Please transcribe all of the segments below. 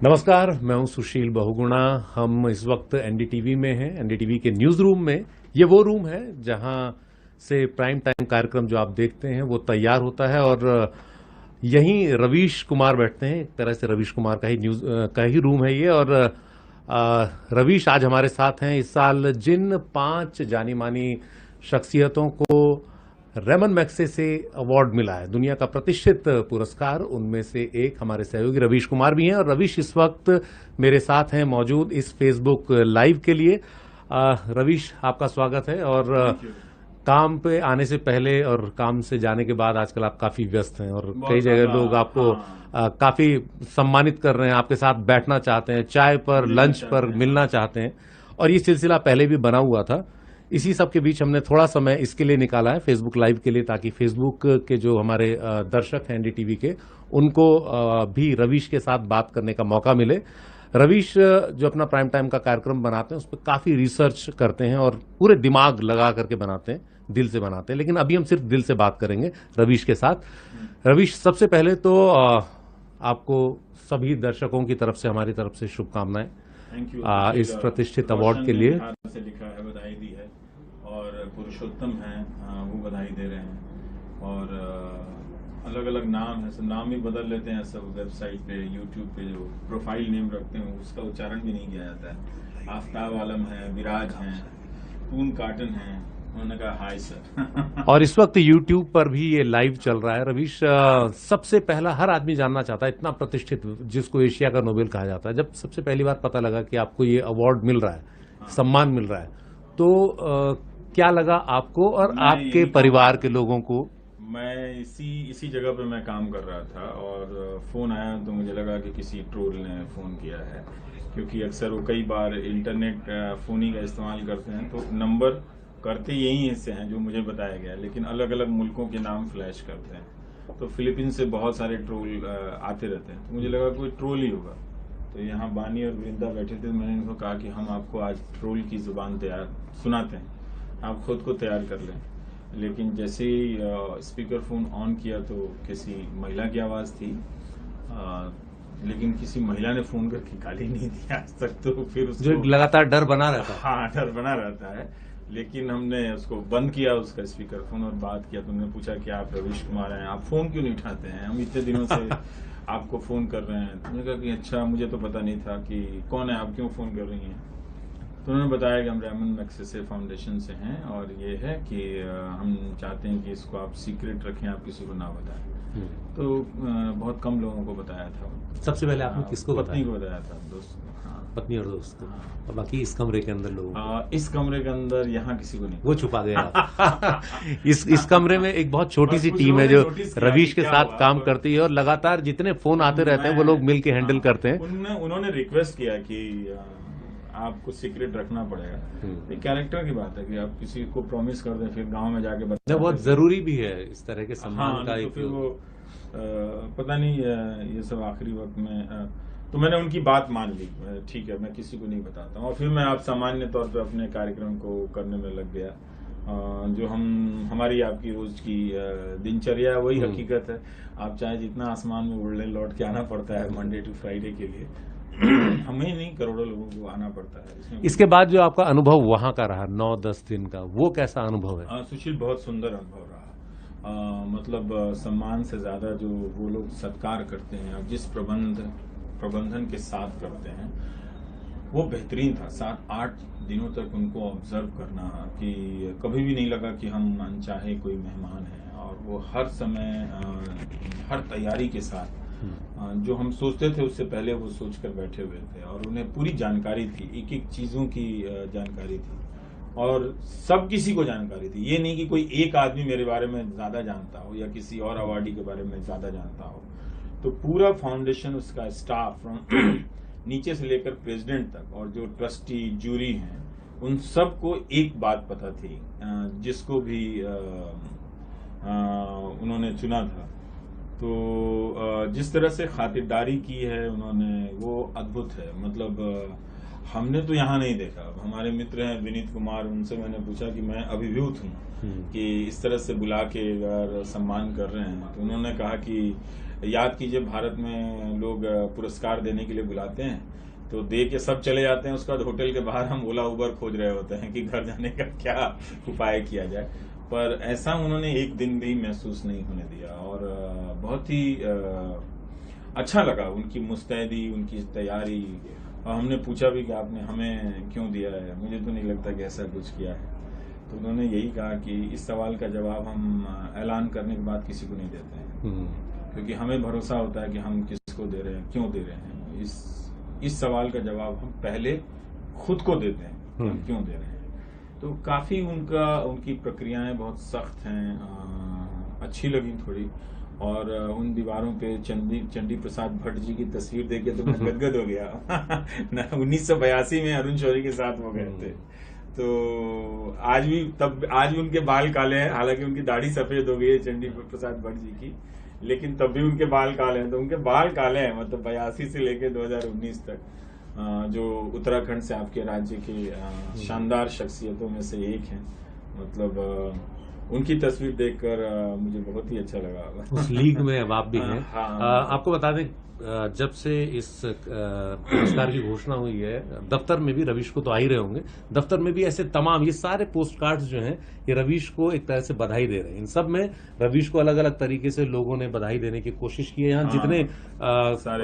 नमस्कार, मैं हूं सुशील बहुगुणा। हम इस वक्त एनडीटीवी में हैं, एनडीटीवी के न्यूज रूम में। ये वो रूम है जहां से प्राइम टाइम कार्यक्रम जो आप देखते हैं वो तैयार होता है और यहीं रवीश कुमार बैठते हैं। एक तरह से रवीश कुमार का ही न्यूज का ही रूम है ये। और रवीश आज हमारे साथ हैं। इस साल जिन 5 जानी मानी शख्सियतों को रेमन मैग्सेसे से अवार्ड मिला है, दुनिया का प्रतिष्ठित पुरस्कार, उनमें से एक हमारे सहयोगी रवीश कुमार भी हैं। और रवीश इस वक्त मेरे साथ हैं मौजूद इस फेसबुक लाइव के लिए। रवीश, आपका स्वागत है। और काम पे आने से पहले और काम से जाने के बाद आजकल आप काफी व्यस्त हैं और कई जगह लोग आपको काफी सम्मानित कर रहे हैं, आपके साथ बैठना चाहते हैं, चाय पर, लंच पर मिलना चाहते हैं। और ये सिलसिला पहले भी बना हुआ था। इसी सब के बीच हमने थोड़ा समय इसके लिए निकाला है, फेसबुक लाइव के लिए, ताकि फेसबुक के जो हमारे दर्शक हैं एनडीटीवी के, उनको भी रवीश के साथ बात करने का मौका मिले। रवीश जो अपना प्राइम टाइम का कार्यक्रम बनाते हैं उस पर काफी रिसर्च करते हैं और पूरे दिमाग लगा करके बनाते हैं, दिल से बनाते हैं। लेकिन अभी हम सिर्फ दिल से बात करेंगे रवीश के साथ। रवीश, सबसे पहले तो आपको सभी दर्शकों की तरफ से, हमारी तरफ से शुभकामनाएं इस प्रतिष्ठित अवार्ड के लिए। से लिखा है, बधाई दी है। और पुरुषोत्तम हैं, वो बधाई दे रहे हैं। और अलग अलग नाम है, सब नाम ही बदल लेते हैं सब। वेबसाइट पे, यूट्यूब पे जो प्रोफाइल नेम रखते हैं उसका उच्चारण भी नहीं किया जाता है। आफ्ताब आलम है, विराज हैं, पून काटन हैं। उन्होंने कहा हाय सर। और इस वक्त यूट्यूब पर भी ये लाइव चल रहा है। रवीश, सबसे पहला, हर आदमी जानना चाहता है, इतना प्रतिष्ठित, जिसको एशिया का नोबेल कहा जाता है, जब सबसे पहली बार पता लगा कि आपको ये अवार्ड मिल रहा है, सम्मान मिल रहा है, तो क्या लगा आपको और आपके परिवार के लोगों को? मैं इसी जगह पे मैं काम कर रहा था और फोन आया तो मुझे लगा कि किसी ट्रोल ने फोन किया है, क्योंकि अक्सर वो कई बार इंटरनेट फोन का इस्तेमाल करते हैं, तो नंबर करते यही से हैं जो मुझे बताया गया, लेकिन अलग अलग मुल्कों के नाम फ्लैश करते हैं। तो फिलीपींस से बहुत सारे ट्रोल आते रहते हैं, तो मुझे लगा कोई ट्रोल ही होगा। तो यहाँ बानी और वृंदा बैठे थे, मैंने इनको कहा कि हम आपको आज ट्रोल की जुबान तैयार सुनाते हैं, आप खुद को तैयार कर लें। लेकिन जैसे ही स्पीकर फोन ऑन किया तो किसी महिला की आवाज़ थी, लेकिन किसी महिला ने फोन करके गाली नहीं दी आज तक। तो फिर उसको जो लगातार डर बना रहता है। हाँ, डर बना रहता है। लेकिन हमने उसको बंद किया, उसका स्पीकर फोन, और बात किया। तो उन्होंने पूछा कि आप रवीश कुमार हैं, आप फोन क्यों नहीं उठाते हैं, हम इतने दिनों से आपको फोन कर रहे हैं। तो मैंने कहा कि अच्छा, मुझे तो पता नहीं था कि कौन है, आप क्यों फोन कर रही हैं। तो उन्होंने बताया कि हम रेमन मैग्सेसे फाउंडेशन से हैं और ये है कि हम चाहते हैं कि इसको आप सीक्रेट रखें, आप किसी को ना बताएं। तो बहुत कम लोगों को बताया था। सबसे पहले आपने किसको बताया? पत्नी को बताया था, दोस्त। हाँ, पत्नी और दोस्त को। और बाकी इस कमरे के अंदर लोगों को? इस कमरे के अंदर यहाँ किसी को नहीं, वो छुपा गया। इस कमरे में एक बहुत छोटी सी टीम है जो रवीश के साथ काम करती है और लगातार जितने फोन आते रहते हैं वो लोग मिल के हैंडल करते हैं। उन्होंने रिक्वेस्ट किया कि आपको सीक्रेट रखना पड़ेगा। एक कैरेक्टर की बात है कि आप किसी को प्रॉमिस कर दें, फिर गांव में जाके बताएं। बहुत जरूरी भी है इस तरह के सम्मान का। तो फिर वो पता नहीं ये सब आखिरी वक्त में, तो मैंने उनकी बात मान ली। ठीक है, मैं किसी को नहीं बताता हूँ। और फिर मैं आप सामान्य तौर पे अपने कार्यक्रम को करने में लग गया। जो हमारी आपकी रोज की दिनचर्या है, वही हकीकत है। आप चाहे जितना आसमान में उड़ लें, लौट के आना पड़ता है मंडे टू फ्राइडे के लिए। हमें ही नहीं, करोड़ों लोगों को आना पड़ता है। इसके बाद जो आपका अनुभव वहां का रहा 9-10 दिन का, वो कैसा अनुभव है? सुशील, बहुत सुंदर अनुभव रहा। मतलब सम्मान से ज्यादा जो वो लोग सत्कार करते हैं और जिस प्रबंधन के साथ करते हैं, वो बेहतरीन था। 7-8 दिनों तक उनको ऑब्जर्व करना, कि कभी भी नहीं लगा कि हम अनचाहे कोई मेहमान हैं। और वो हर समय हर तैयारी के साथ, जो हम सोचते थे उससे पहले वो सोच कर बैठे हुए थे। और उन्हें पूरी जानकारी थी, एक एक चीज़ों की जानकारी थी और सब किसी को जानकारी थी। ये नहीं कि कोई एक आदमी मेरे बारे में ज़्यादा जानता हो या किसी और अवार्डी के बारे में ज़्यादा जानता हो। तो पूरा फाउंडेशन, उसका स्टाफ, नीचे से लेकर प्रेसिडेंट तक, और जो ट्रस्टी जूरी हैं, उन सबको एक बात पता थी, जिसको भी उन्होंने चुना था। तो जिस तरह से खातिरदारी की है उन्होंने, वो अद्भुत है। मतलब हमने तो यहाँ नहीं देखा। अब हमारे मित्र हैं विनीत कुमार, उनसे मैंने पूछा कि मैं अभिभूत हूँ कि इस तरह से बुला के अगर सम्मान कर रहे हैं, तो उन्होंने कहा कि याद कीजिए भारत में लोग पुरस्कार देने के लिए बुलाते हैं तो दे के सब चले जाते हैं, उसके बाद होटल के बाहर हम ओला उबर खोज रहे होते हैं कि घर जाने का क्या उपाय किया जाए। पर ऐसा उन्होंने एक दिन भी महसूस नहीं होने दिया और बहुत ही अच्छा लगा उनकी मुस्तैदी, उनकी तैयारी। और हमने पूछा भी कि आपने हमें क्यों दिया है, मुझे तो नहीं लगता कि ऐसा कुछ किया है। तो उन्होंने यही कहा कि इस सवाल का जवाब हम ऐलान करने के बाद किसी को नहीं देते हैं, क्योंकि हमें भरोसा होता है कि हम किसको दे रहे हैं, क्यों दे रहे हैं। इस सवाल का जवाब हम पहले खुद को देते हैं, हम क्यों दे रहे हैं। तो काफी उनकी प्रक्रियाएं बहुत सख्त हैं, अच्छी लगी थोड़ी। और उन दीवारों पे चंडी प्रसाद भट्ट जी की तस्वीर देख के तो मैं गदगद हो गया। 1982 में अरुण शौरी के साथ वो गए थे। तो आज भी उनके बाल काले हैं, हालांकि उनकी दाढ़ी सफेद हो गई है चंडी प्रसाद भट्ट जी की, लेकिन तब भी उनके बाल काले हैं। तो उनके बाल काले हैं, मतलब 82 से लेकर 2019 तक, जो उत्तराखंड से आपके राज्य की शानदार शख्सियतों में से एक हैं। मतलब उनकी तस्वीर देखकर मुझे बहुत ही अच्छा लगा। उस लीग में अब आप भी हैं। आपको बता दें, जब से इस पुरस्कार की घोषणा हुई है, दफ्तर में भी रवीश को तो आ ही रहे होंगे, दफ्तर में भी ऐसे तमाम ये सारे पोस्ट कार्ड्स जो हैं ये रवीश को एक तरह से बधाई दे रहे हैं। इन सब में रवीश को अलग अलग तरीके से लोगों ने बधाई देने की कोशिश की है। यहाँ जितने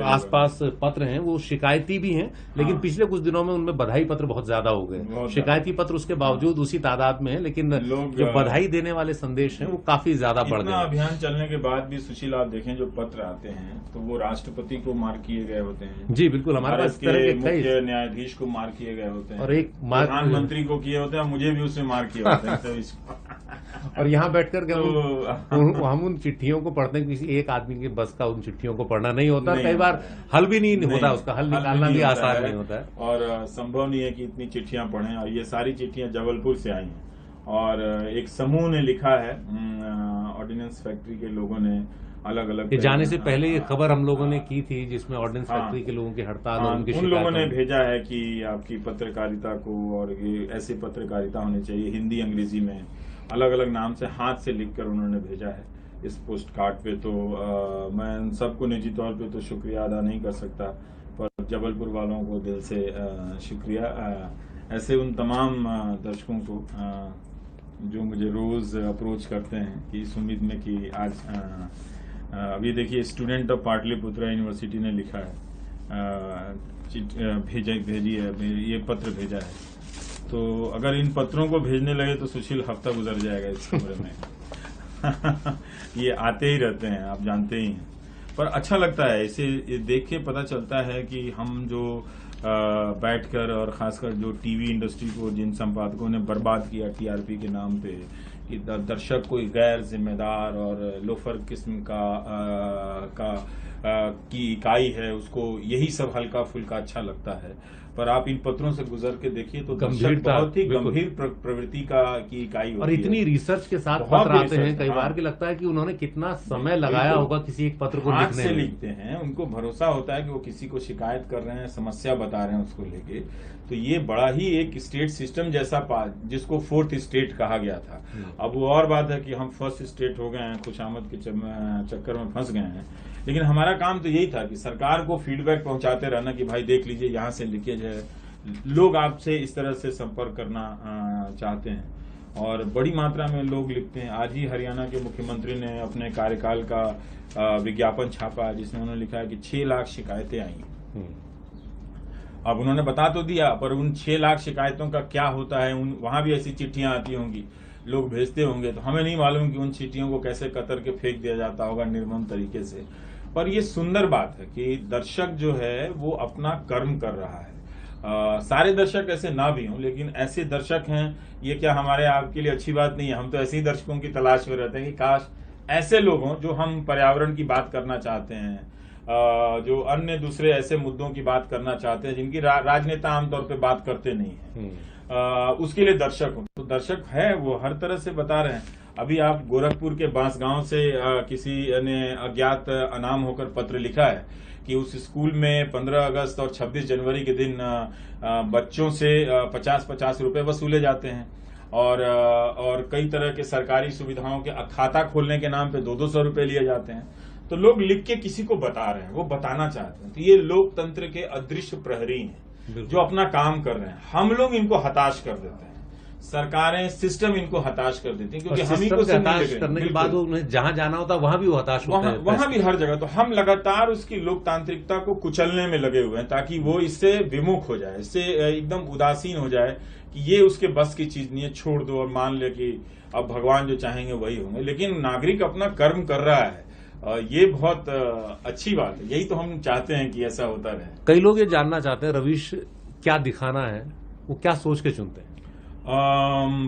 आसपास पत्र हैं वो शिकायती भी हैं, लेकिन पिछले कुछ दिनों में उनमें बधाई पत्र बहुत ज्यादा हो गए। शिकायती पत्र उसके बावजूद उसी तादाद में है, लेकिन जो बधाई देने वाले संदेश हैं वो काफी ज्यादा बढ़ गए। अभियान चलने के बाद भी सुशील, आप देखें जो पत्र आते हैं तो वो राष्ट्रपति को मार्क किए गए होते हैं। जी बिल्कुल, हमारे पास मुख्य न्यायाधीश को मार्क किए गए होते हैं, और एक प्रधानमंत्री को किए होते हैं, मुझे भी उसमें मार्क किए होते हैं। और यहाँ बैठकर हम उन चिट्ठियों को पढ़ते हैं, किसी एक आदमी के बस का उन चिट्ठियों को पढ़ना नहीं होता, कई बार हल भी नहीं होता, उसका हल निकालना भी आसान नहीं होता है, और संभव नहीं है कि इतनी चिट्ठियां पढ़ें। और ये सारी चिट्ठियां जबलपुर से आई हैं, और एक समूह ने लिखा है, ऑर्डिनेंस फैक्ट्री के लोगों ने अलग अलग जाने से पहले ये खबर हम लोगों ने की थी, जिसमें ऑर्डिनेंस फैक्ट्री के लोगों की हड़ताल और उनकी उन लोगों ने भेजा है कि आपकी पत्रकारिता को, और ये ऐसी पत्रकारिता होनी चाहिए, हिंदी अंग्रेजी में अलग अलग नाम से हाथ से लिखकर उन्होंने भेजा है इस पोस्ट कार्ड पे। तो मैं सबको निजी तौर पे तो शुक्रिया अदा नहीं कर सकता, पर जबलपुर वालों को दिल से शुक्रिया। ऐसे उन तमाम दर्शकों को जो मुझे रोज अप्रोच करते हैं कि इस उम्मीद में कि आज अभी देखिए स्टूडेंट ऑफ पाटलिपुत्रा यूनिवर्सिटी ने लिखा है, भेजी है, ये पत्र भेजा है। तो अगर इन पत्रों को भेजने लगे तो सुशील हफ्ता गुजर जाएगा इस कमरे में। ये आते ही रहते हैं, आप जानते ही हैं, पर अच्छा लगता है इसे देख के। पता चलता है कि हम जो बैठकर, और खासकर जो टीवी इंडस्ट्री को जिन संपादकों ने बर्बाद किया टीआरपी के नाम पे, कि दर्शक कोई गैर जिम्मेदार और लोफर किस्म की इकाई है, उसको यही सब हल्का फुल्का अच्छा लगता है। पर आप इन पत्रों से गुजर के देखिए तो दर्शक बहुत ही गंभीर प्रवृत्ति की इकाई होती है, और इतनी रिसर्च के साथ पत्र आते हैं कई बार, कि लगता है कि उन्होंने कितना समय लगाया होगा किसी एक पत्र को लिखने में। लिखते हैं, उनको भरोसा होता है कि वो किसी को शिकायत कर रहे हैं, समस्या बता रहे हैं उसको लेके। तो ये बड़ा ही एक स्टेट सिस्टम जैसा, जिसको फोर्थ स्टेट कहा गया था। अब वो और बात है कि हम फर्स्ट स्टेट हो गए हैं, खुशामद के चक्कर में फंस गए हैं, लेकिन हमारा काम तो यही था कि सरकार को फीडबैक पहुंचाते रहना कि भाई देख लीजिए, यहाँ से लीकेज है। लोग आपसे इस तरह से संपर्क करना चाहते हैं, और बड़ी मात्रा में लोग लिखते हैं। आज ही हरियाणा के मुख्यमंत्री ने अपने कार्यकाल का विज्ञापन छापा, जिसमें उन्होंने लिखा है कि 6 लाख शिकायतें आई। अब उन्होंने बता तो दिया, पर उन 6 लाख शिकायतों का क्या होता है, वहां भी ऐसी चिट्ठियां आती होंगी, लोग भेजते होंगे, तो हमें नहीं मालूम कि उन चिट्ठियों को कैसे कतर के फेंक दिया जाता होगा निर्मम तरीके से। पर ये सुंदर बात है कि दर्शक जो है वो अपना कर्म कर रहा है। सारे दर्शक ऐसे ना भी हों, लेकिन ऐसे दर्शक हैं, ये क्या हमारे आपके लिए अच्छी बात नहीं है? हम तो ऐसे ही दर्शकों की तलाश में रहते हैं कि काश ऐसे लोग हों जो हम पर्यावरण की बात करना चाहते हैं, जो अन्य दूसरे ऐसे मुद्दों की बात करना चाहते हैं जिनकी राजनेता आमतौर पे बात करते नहीं है, उसके लिए दर्शक हो। तो दर्शक है वो हर तरह से बता रहे हैं। अभी आप गोरखपुर के बांसगांव से किसी ने अज्ञात अनाम होकर पत्र लिखा है कि उस स्कूल में 15 अगस्त और 26 जनवरी के दिन बच्चों से 50-50 रुपए वसूले जाते हैं और कई तरह के सरकारी सुविधाओं के खाता खोलने के नाम पे 200 रुपए लिए जाते हैं। तो लोग लिख के किसी को बता रहे हैं, वो बताना चाहते हैं। तो ये लोकतंत्र के अदृश्य प्रहरी हैं जो अपना काम कर रहे हैं। हम लोग इनको हताश कर देते हैं, सरकारें सिस्टम इनको हताश कर देती है, क्योंकि हम ही को हताश करने के बाद उन्हें जहां जाना होता है वहां भी वो हताश होते हैं, वहां भी हर जगह। तो हम लगातार उसकी लोकतांत्रिकता को कुचलने में लगे हुए हैं ताकि वो इससे विमुख हो जाए, इससे एकदम उदासीन हो जाए कि ये उसके बस की चीज नहीं है, छोड़ दो और मान ले कि अब भगवान जो चाहेंगे वही होंगे। लेकिन नागरिक अपना कर्म कर रहा है, ये बहुत अच्छी बात है। यही तो हम चाहते हैं कि ऐसा होता रहे। कई लोग ये जानना चाहते हैं रवीश क्या दिखाना है, वो क्या सोच के चुनते हैं?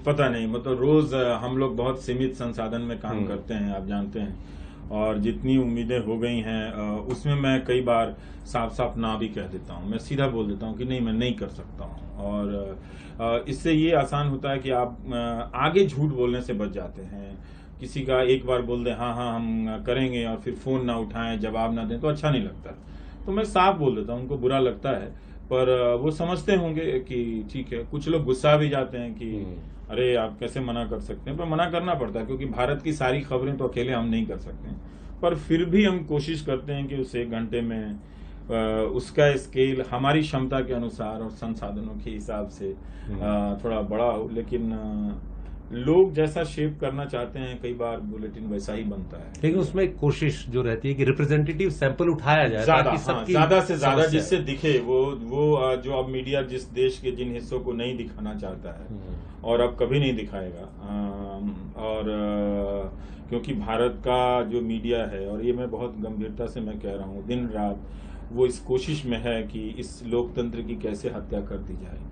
पता नहीं, मतलब रोज हम लोग बहुत सीमित संसाधन में काम करते हैं, आप जानते हैं, और जितनी उम्मीदें हो गई हैं उसमें मैं कई बार साफ साफ ना भी कह देता हूं। मैं सीधा बोल देता हूं कि नहीं, मैं नहीं कर सकता हूं। और इससे ये आसान होता है कि आप आगे झूठ बोलने से बच जाते हैं। किसी का एक बार बोल दे हाँ हाँ हम करेंगे और फिर फोन ना उठाएं, जवाब ना दें, तो अच्छा नहीं लगता। तो मैं साफ बोल देता हूं, उनको बुरा लगता है पर वो समझते होंगे कि ठीक है। कुछ लोग गुस्सा भी जाते हैं कि अरे आप कैसे मना कर सकते हैं, पर मना करना पड़ता है क्योंकि भारत की सारी खबरें तो अकेले हम नहीं कर सकते। पर फिर भी हम कोशिश करते हैं कि उस 1 घंटे में उसका स्केल हमारी क्षमता के अनुसार और संसाधनों के हिसाब से थोड़ा बड़ा हो। लेकिन लोग जैसा शेप करना चाहते हैं कई बार बुलेटिन वैसा ही बनता है। लेकिन उसमें एक कोशिश जो रहती है कि रिप्रेजेंटेटिव सैंपल उठाया जाए, ज्यादा से ज्यादा जिससे दिखे वो जो अब मीडिया जिस देश के जिन हिस्सों को नहीं दिखाना चाहता है और अब कभी नहीं दिखाएगा। और क्योंकि भारत का जो मीडिया है, और ये मैं बहुत गंभीरता से मैं कह रहा हूँ, दिन रात वो इस कोशिश में है कि इस लोकतंत्र की कैसे हत्या कर दी जाए।